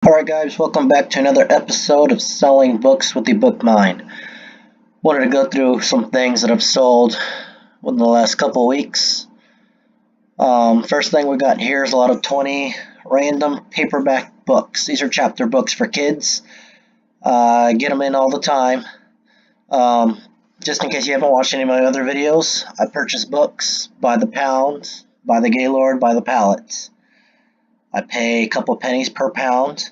Alright guys, welcome back to another episode of Selling Books with the Book Mind. Wanted to go through some things that I've sold within the last couple of weeks. First thing we got here is a lot of 20 random paperback books. These are chapter books for kids. I get them in all the time. Just in case you haven't watched any of my other videos, I purchase books by the pound, by the Gaylord, by the pallets. I pay a couple pennies per pound,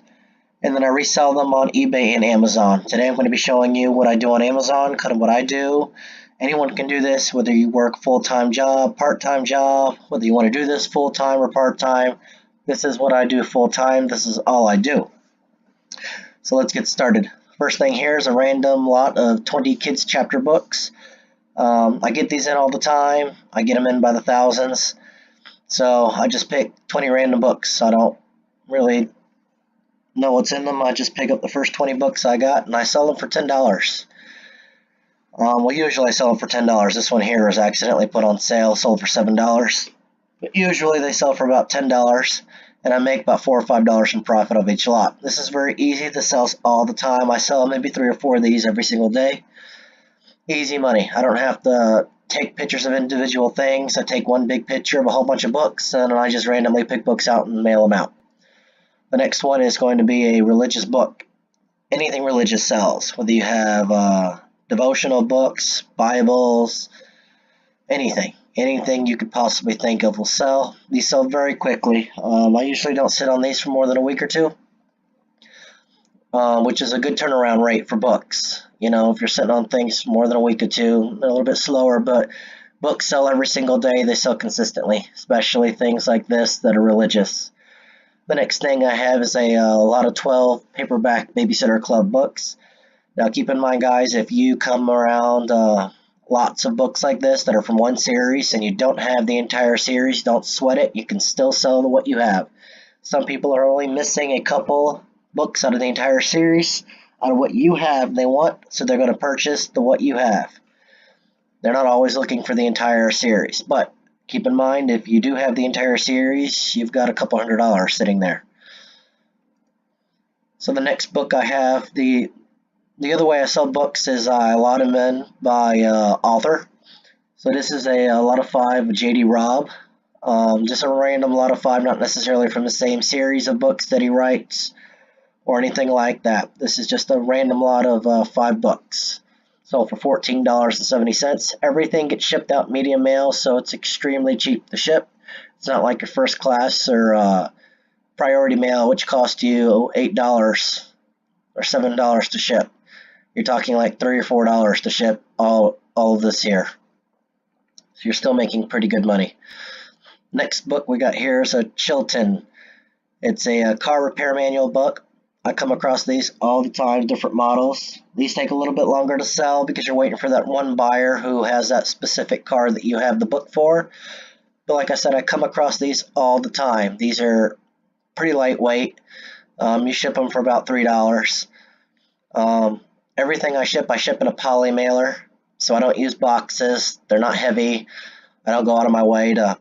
and then I resell them on eBay and Amazon. Today I'm going to be showing you what I do on Amazon, kind of what I do. Anyone can do this, whether you work full-time job, part-time job, whether you want to do this full-time or part-time. This is what I do full-time. This is all I do. So let's get started. First thing here is a random lot of 20 kids chapter books. I get these in all the time. I get them in by the thousands. So I just pick 20 random books. I don't really know what's in them. I just pick up the first 20 books I got and I sell them for $10. Well, usually I sell them for $10. This one here was accidentally put on sale, sold for $7. But usually they sell for about $10, and I make about $4 or $5 in profit of each lot. This is very easy. This sells all the time. I sell maybe 3 or 4 of these every single day. Easy money. I don't have to take pictures of individual things. I take one big picture of a whole bunch of books, and I just randomly pick books out and mail them out. The next one is going to be a religious book. Anything religious sells, whether you have devotional books, Bibles, anything you could possibly think of will sell. These sell very quickly. I usually don't sit on these for more than a week or two, which is a good turnaround rate for books. You know, if you're sitting on things for more than a week or two, they're a little bit slower, but books sell every single day. They sell consistently, especially things like this that are religious. The next thing I have is a lot of 12 paperback Babysitter Club books. Now keep in mind, guys, if you come around lots of books like this that are from one series and you don't have the entire series, don't sweat it. You can still sell what you have. Some people are only missing a couple books out of the entire series, out of what you have they want, so they're going to purchase the what you have. They're not always looking for the entire series, but keep in mind, if you do have the entire series, you've got a couple $100 sitting there. So the next book I have, the other way I sell books is I lot them in by author. So this is a lot of 5 J.D. Robb. Just a random lot of 5, not necessarily from the same series of books that he writes or anything like that. This is just a random lot of 5 books. Sold for $14.70. Everything gets shipped out medium mail, so it's extremely cheap to ship. It's not like your first class or priority mail, which cost you $8 or $7 to ship. You're talking like $3 or $4 to ship all of this here. So you're still making pretty good money. Next book we got here is a Chilton. It's a car repair manual book. I come across these all the time, different models. These take a little bit longer to sell because you're waiting for that one buyer who has that specific car that you have the book for. But like I said, I come across these all the time. These are pretty lightweight. You ship them for about $3. Everything I ship in a poly mailer, so I don't use boxes. They're not heavy. I don't go out of my way to,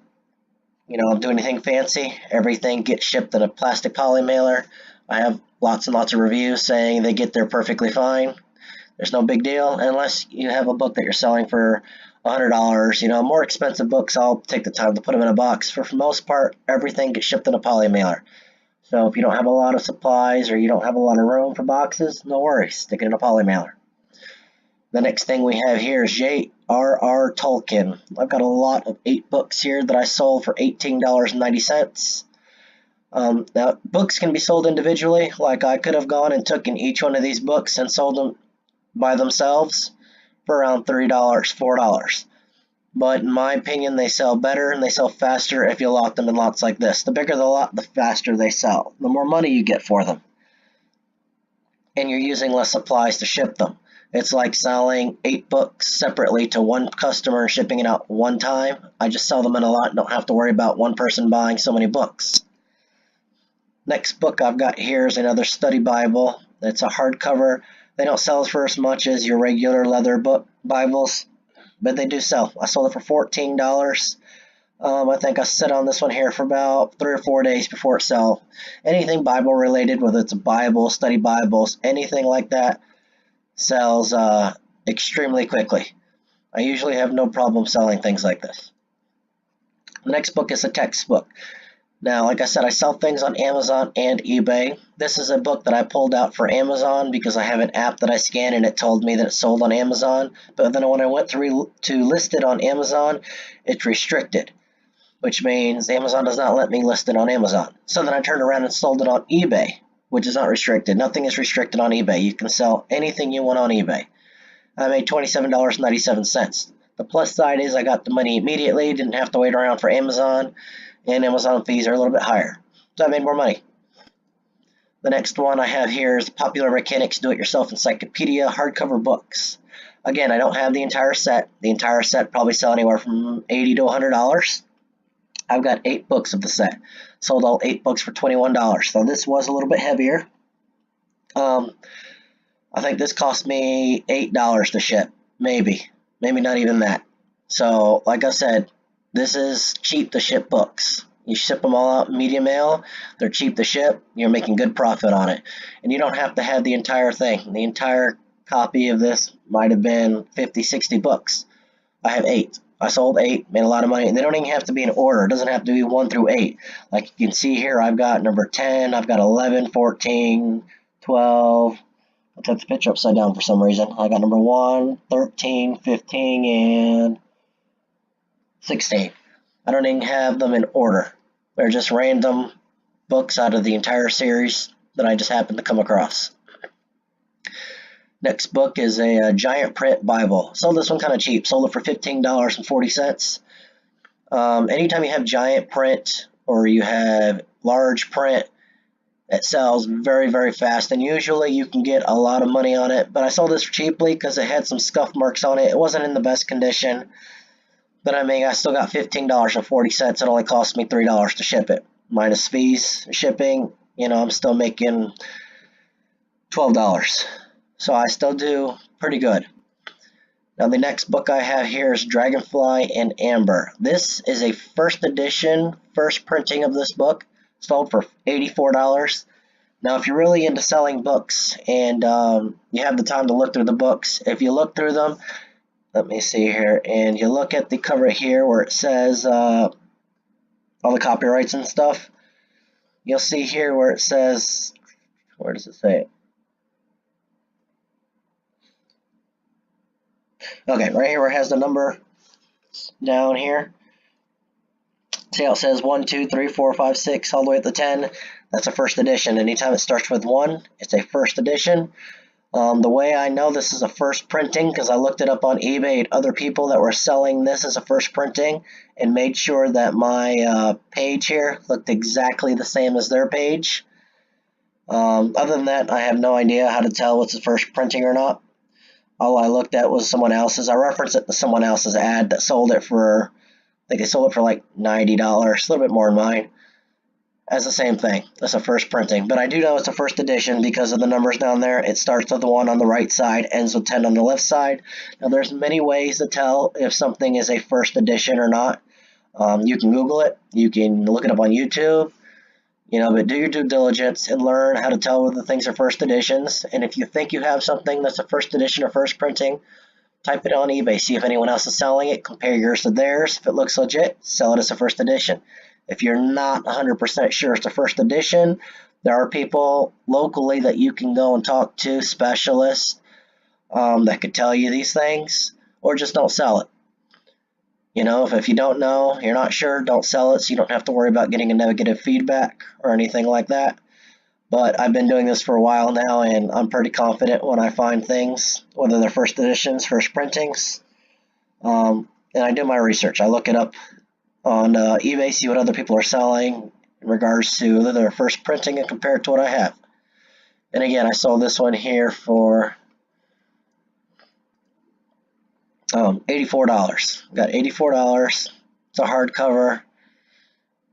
do anything fancy. Everything gets shipped in a plastic poly mailer. I have lots and lots of reviews saying they get there perfectly fine. There's no big deal unless you have a book that you're selling for $100. More expensive books, I'll take the time to put them in a box. For the most part, everything gets shipped in a poly mailer. So if you don't have a lot of supplies or you don't have a lot of room for boxes, no worries, stick it in a poly mailer. The next thing we have here is J.R.R. Tolkien. I've got a lot of 8 books here that I sold for $18.90. Now, books can be sold individually. Like I could have gone and taken each one of these books and sold them by themselves for around $3, $4. But in my opinion, they sell better and they sell faster if you lot them in lots like this. The bigger the lot, the faster they sell. The more money you get for them. And you're using less supplies to ship them. It's like selling 8 books separately to one customer and shipping it out one time. I just sell them in a lot and don't have to worry about one person buying so many books. Next book I've got here is another study Bible. It's a hardcover. They don't sell for as much as your regular leather book Bibles, but they do sell. I sold it for $14. I think I sit on this one here for about 3 or 4 days before it sells. Anything Bible related, whether it's a Bible, study Bibles, anything like that, sells extremely quickly. I usually have no problem selling things like this. The next book is a textbook. Now, like I said, I sell things on Amazon and eBay. This is a book that I pulled out for Amazon because I have an app that I scan and it told me that it's sold on Amazon. But then when I went to list it on Amazon, it's restricted, which means Amazon does not let me list it on Amazon. So then I turned around and sold it on eBay, which is not restricted. Nothing is restricted on eBay. You can sell anything you want on eBay. I made $27.97. The plus side is I got the money immediately, didn't have to wait around for Amazon, and Amazon fees are a little bit higher. So I made more money. The next one I have here is Popular Mechanics Do-It-Yourself Encyclopedia hardcover books. Again, I don't have the entire set. The entire set probably sell anywhere from $80 to $100. I've got 8 books of the set. Sold all 8 books for $21. So this was a little bit heavier. I think this cost me $8 to ship. Maybe not even that. So, like I said, this is cheap to ship books. You ship them all out in media mail, they're cheap to ship, you're making good profit on it. And you don't have to have the entire thing. The entire copy of this might have been 50, 60 books. I have 8. I sold 8, made a lot of money, and they don't even have to be in order. It doesn't have to be 1 through 8. Like you can see here, I've got number 10, I've got 11, 14, 12. I took the picture upside down for some reason. I got number 1, 13, 15, and 16. I don't even have them in order. They're just random books out of the entire series that I just happened to come across. Next book is a giant print Bible. Sold this one kind of cheap. Sold it for $15.40. Anytime you have giant print or you have large print, it sells very, very fast, and usually you can get a lot of money on it. But I sold this cheaply because it had some scuff marks on it. It wasn't in the best condition. But I mean, I still got $15.40. It only cost me $3 to ship it. Minus fees, shipping, I'm still making $12. So I still do pretty good. Now the next book I have here is Dragonfly and Amber. This is a first edition, first printing of this book. Sold for $84. Now if you're really into selling books and you have the time to look through the books, if you look through them, let me see here, and you look at the cover here where it says all the copyrights and stuff, you'll see here where it says, where does it say it? Okay, right here where it has the number down here. See how it says 1, 2, 3, 4, 5, 6, all the way up to 10? That's a first edition. Anytime it starts with 1, it's a first edition. The way I know this is a first printing, because I looked it up on eBay at other people that were selling this as a first printing and made sure that my page here looked exactly the same as their page. Other than that, I have no idea how to tell what's a first printing or not. All I looked at was someone else's. I referenced it to someone else's ad that sold it for, I think they sold it for like $90, a little bit more than mine. As the same thing. That's a first printing. But I do know it's a first edition because of the numbers down there. It starts with the 1 on the right side, ends with 10 on the left side. Now there's many ways to tell if something is a first edition or not. You can Google it. You can look it up on YouTube. But do your due diligence and learn how to tell whether things are first editions. And if you think you have something that's a first edition or first printing, type it on eBay. See if anyone else is selling it. Compare yours to theirs. If it looks legit, sell it as a first edition. If you're not 100% sure it's a first edition, there are people locally that you can go and talk to, specialists, that could tell you these things, or just don't sell it. If you don't know, you're not sure, don't sell it so you don't have to worry about getting a negative feedback or anything like that. But I've been doing this for a while now, and I'm pretty confident when I find things, whether they're first editions, first printings. And I do my research. I look it up on eBay, see what other people are selling in regards to whether they're first printing and compare it to what I have. And again, I sold this one here for $84. Got $84. It's a hardcover.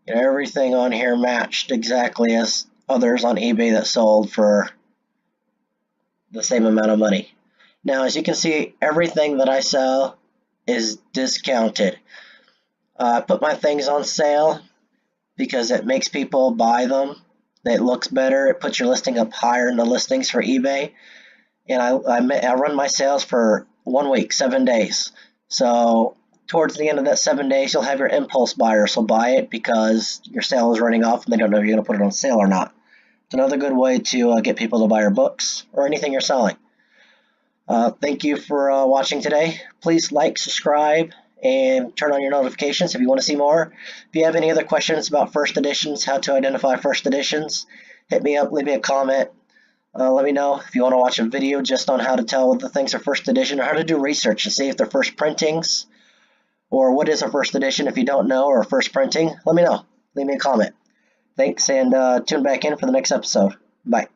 Everything on here matched exactly as others on eBay that sold for the same amount of money. Now, as you can see, everything that I sell is discounted. I put my things on sale because it makes people buy them. It looks better. It puts your listing up higher in the listings for eBay. And I run my sales for 1 week, 7 days. So towards the end of that 7 days, you'll have your impulse buyers will buy it because your sale is running off and they don't know if you're going to put it on sale or not. It's another good way to get people to buy your books or anything you're selling. Thank you for watching today. Please like, subscribe, and turn on your notifications if you want to see more. If you have any other questions about first editions, how to identify first editions, hit me up, leave me a comment. Let me know if you want to watch a video just on how to tell whether things are first edition, or how to do research to see if they're first printings, or what is a first edition if you don't know, or first printing. Let me know. Leave me a comment. Thanks, and tune back in for the next episode. Bye.